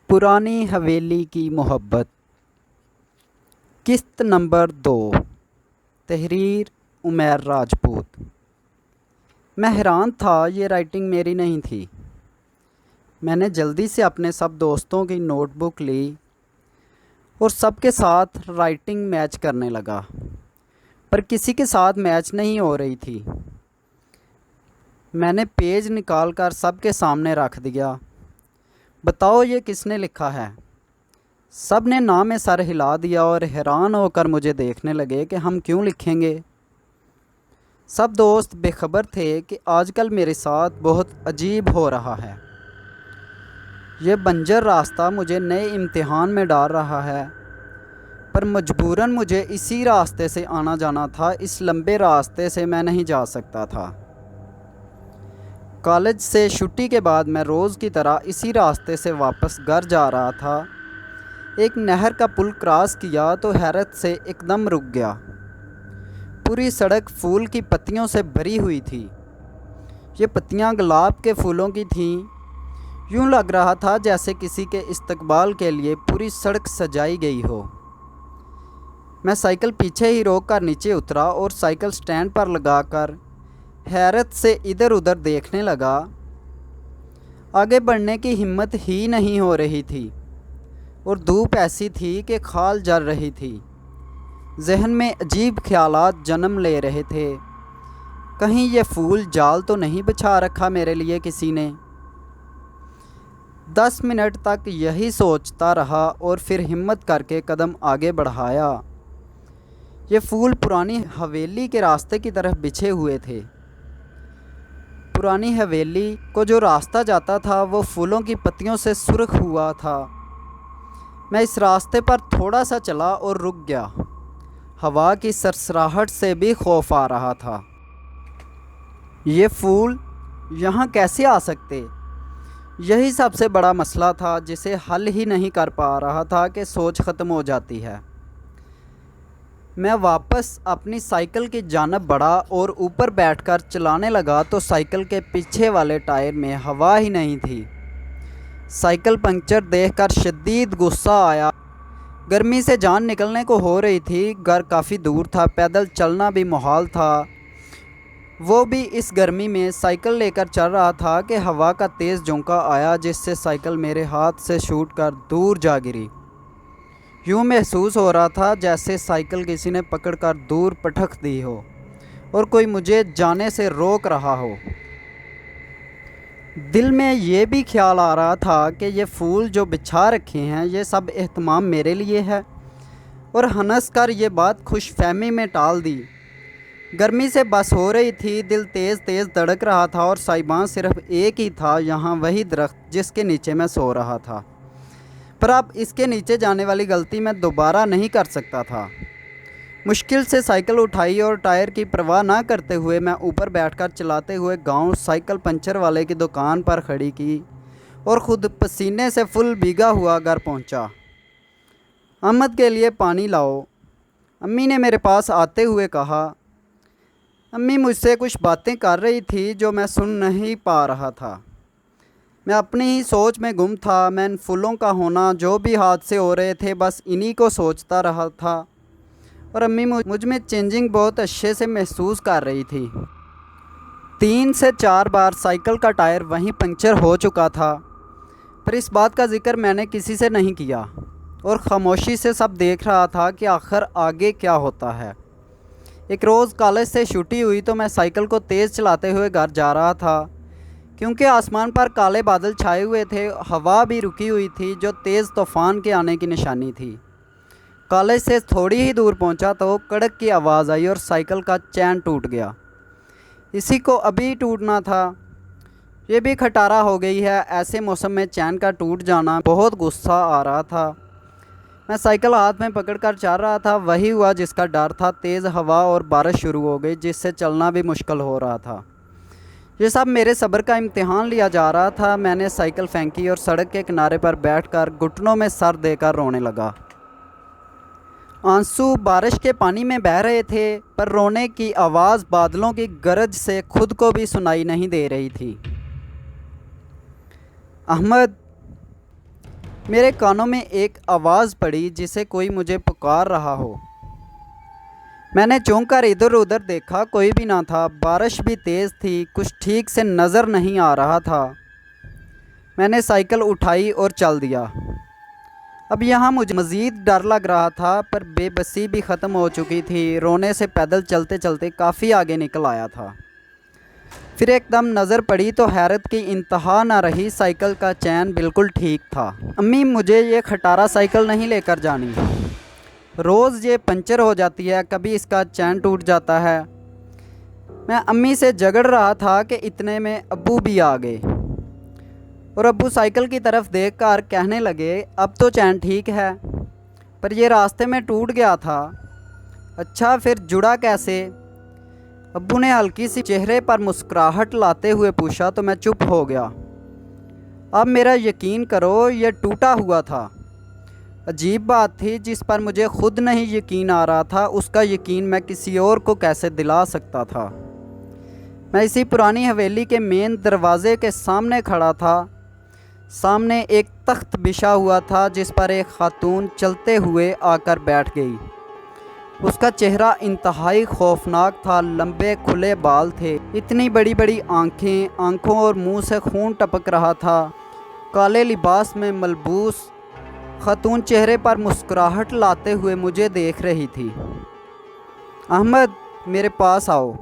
पुरानी हवेली की मोहब्बत। किस्त नंबर 2। तहरीर उमैर राजपूत। मैं हैरान था, ये राइटिंग मेरी नहीं थी। मैंने जल्दी से अपने सब दोस्तों की नोटबुक ली और सबके साथ राइटिंग मैच करने लगा, पर किसी के साथ मैच नहीं हो रही थी। मैंने पेज निकाल कर सबके सामने रख दिया। बताओ ये किसने लिखा है? सब ने ना में सर हिला दिया और हैरान होकर मुझे देखने लगे कि हम क्यों लिखेंगे। सब दोस्त बेखबर थे कि आजकल मेरे साथ बहुत अजीब हो रहा है। ये बंजर रास्ता मुझे नए इम्तिहान में डाल रहा है, पर मजबूरन मुझे इसी रास्ते से आना जाना था। इस लंबे रास्ते से मैं नहीं जा सकता था। कॉलेज से छुट्टी के बाद मैं रोज़ की तरह इसी रास्ते से वापस घर जा रहा था। एक नहर का पुल क्रॉस किया तो हैरत से एकदम रुक गया। पूरी सड़क फूल की पत्तियों से भरी हुई थी। ये पत्तियां गुलाब के फूलों की थीं। यूं लग रहा था जैसे किसी के इस्तकबाल के लिए पूरी सड़क सजाई गई हो। मैं साइकिल पीछे ही रोक कर नीचे उतरा और साइकिल स्टैंड पर लगाकर हैरत से इधर उधर देखने लगा। आगे बढ़ने की हिम्मत ही नहीं हो रही थी और धूप ऐसी थी कि खाल जल रही थी। जहन में अजीब ख्यालात जन्म ले रहे थे। कहीं ये फूल जाल तो नहीं बिछा रखा मेरे लिए किसी ने। 10 मिनट तक यही सोचता रहा और फिर हिम्मत करके कदम आगे बढ़ाया। ये फूल पुरानी हवेली के रास्ते की तरफ बिछे हुए थे। पुरानी हवेली को जो रास्ता जाता था वो फूलों की पत्तियों से सुर्ख हुआ था। मैं इस रास्ते पर थोड़ा सा चला और रुक गया। हवा की सरसराहट से भी खौफ आ रहा था। ये फूल यहाँ कैसे आ सकते? यही सबसे बड़ा मसला था जिसे हल ही नहीं कर पा रहा था कि सोच ख़त्म हो जाती है। मैं वापस अपनी साइकिल की जानिब बढ़ा और ऊपर बैठकर चलाने लगा तो साइकिल के पीछे वाले टायर में हवा ही नहीं थी। साइकिल पंक्चर देखकर शदीद गुस्सा आया। गर्मी से जान निकलने को हो रही थी। घर काफ़ी दूर था, पैदल चलना भी मुहाल था, वो भी इस गर्मी में। साइकिल लेकर चल रहा था कि हवा का तेज़ झोंका आया जिससे साइकिल मेरे हाथ से छूट कर दूर जा गिरी। यूँ महसूस हो रहा था जैसे साइकिल किसी ने पकड़कर दूर पटक दी हो और कोई मुझे जाने से रोक रहा हो। दिल में ये भी ख्याल आ रहा था कि ये फूल जो बिछा रखे हैं ये सब एहतमाम मेरे लिए है, और हंस कर ये बात खुशफहमी में टाल दी। गर्मी से बस हो रही थी, दिल तेज़ तेज़ धड़क रहा था और साइबान सिर्फ एक ही था यहाँ, वही दरख्त जिसके नीचे मैं सो रहा था। पर अब इसके नीचे जाने वाली गलती मैं दोबारा नहीं कर सकता था। मुश्किल से साइकिल उठाई और टायर की परवाह ना करते हुए मैं ऊपर बैठकर चलाते हुए गांव साइकिल पंचर वाले की दुकान पर खड़ी की और ख़ुद पसीने से फुल भीगा हुआ घर पहुंचा। अहमद के लिए पानी लाओ, अम्मी ने मेरे पास आते हुए कहा। अम्मी मुझसे कुछ बातें कर रही थी जो मैं सुन नहीं पा रहा था। मैं अपनी ही सोच में गुम था। मैं इन फूलों का होना, जो भी हादसे हो रहे थे, बस इन्हीं को सोचता रहा था। और अम्मी मुझ में चेंजिंग बहुत अच्छे से महसूस कर रही थी। 3 से 4 बार साइकिल का टायर वहीं पंक्चर हो चुका था, पर इस बात का जिक्र मैंने किसी से नहीं किया और ख़ामोशी से सब देख रहा था कि आखिर आगे क्या होता है। एक रोज़ कॉलेज से छुट्टी हुई तो मैं साइकिल को तेज़ चलाते हुए घर जा रहा था। क्योंकि आसमान पर काले बादल छाए हुए थे, हवा भी रुकी हुई थी जो तेज़ तूफ़ान के आने की निशानी थी। कॉलेज से थोड़ी ही दूर पहुंचा तो कड़क की आवाज़ आई और साइकिल का चैन टूट गया। इसी को अभी टूटना था। ये भी खटारा हो गई है। ऐसे मौसम में चैन का टूट जाना, बहुत गुस्सा आ रहा था। मैं साइकिल हाथ में पकड़कर चल रहा था। वही हुआ जिसका डर था। तेज़ हवा और बारिश शुरू हो गई जिससे चलना भी मुश्किल हो रहा था। ये सब मेरे सब्र का इम्तिहान लिया जा रहा था। मैंने साइकिल फेंकी और सड़क के किनारे पर बैठकर घुटनों में सर देकर रोने लगा। आंसू बारिश के पानी में बह रहे थे, पर रोने की आवाज़ बादलों की गरज से खुद को भी सुनाई नहीं दे रही थी। अहमद, मेरे कानों में एक आवाज़ पड़ी जिसे कोई मुझे पुकार रहा हो। मैंने चौंक कर इधर उधर देखा, कोई भी ना था। बारिश भी तेज़ थी, कुछ ठीक से नज़र नहीं आ रहा था। मैंने साइकिल उठाई और चल दिया। अब यहाँ मुझे मज़ीद डर लग रहा था, पर बेबसी भी ख़त्म हो चुकी थी। रोने से पैदल चलते चलते काफ़ी आगे निकल आया था। फिर एकदम नज़र पड़ी तो हैरत की इंतहा ना रही, साइकिल का चैन बिल्कुल ठीक था। अम्मी, मुझे ये खटारा साइकिल नहीं लेकर जानी। रोज़ ये पंचर हो जाती है, कभी इसका चैन टूट जाता है। मैं अम्मी से झगड़ रहा था कि इतने में अब्बू भी आ गए और अब्बू साइकिल की तरफ देखकर कहने लगे, अब तो चैन ठीक है, पर ये रास्ते में टूट गया था। अच्छा, फिर जुड़ा कैसे? अब्बू ने हल्की सी चेहरे पर मुस्कुराहट लाते हुए पूछा तो मैं चुप हो गया। अब मेरा यकीन करो, यह टूटा हुआ था। अजीब बात थी, जिस पर मुझे खुद नहीं यकीन आ रहा था, उसका यकीन मैं किसी और को कैसे दिला सकता था। मैं इसी पुरानी हवेली के मेन दरवाज़े के सामने खड़ा था। सामने एक तख्त बिछा हुआ था जिस पर एक खातून चलते हुए आकर बैठ गई। उसका चेहरा इंतहाई खौफनाक था। लंबे खुले बाल थे, इतनी बड़ी बड़ी आंखें, आंखों और मुंह से खून टपक रहा था। काले लिबास में मलबूस खातून चेहरे पर मुस्कुराहट लाते हुए मुझे देख रही थी। अहमद, मेरे पास आओ।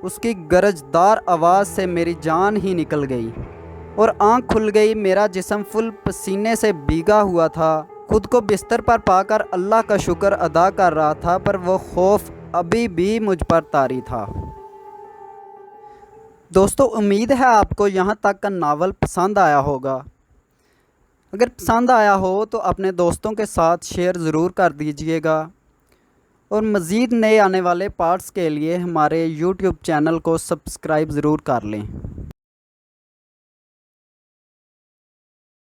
उसकी गरजदार आवाज़ से मेरी जान ही निकल गई और आंख खुल गई। मेरा जिस्म फुल पसीने से भीगा हुआ था। खुद को बिस्तर पर पाकर अल्लाह का शुक्र अदा कर रहा था, पर वो खौफ अभी भी मुझ पर तारी था। दोस्तों, उम्मीद है आपको यहाँ तक का नावल पसंद आया होगा। अगर पसंद आया हो तो अपने दोस्तों के साथ शेयर ज़रूर कर दीजिएगा और मज़ीद नए आने वाले पार्ट्स के लिए हमारे YouTube चैनल को सब्सक्राइब ज़रूर कर लें।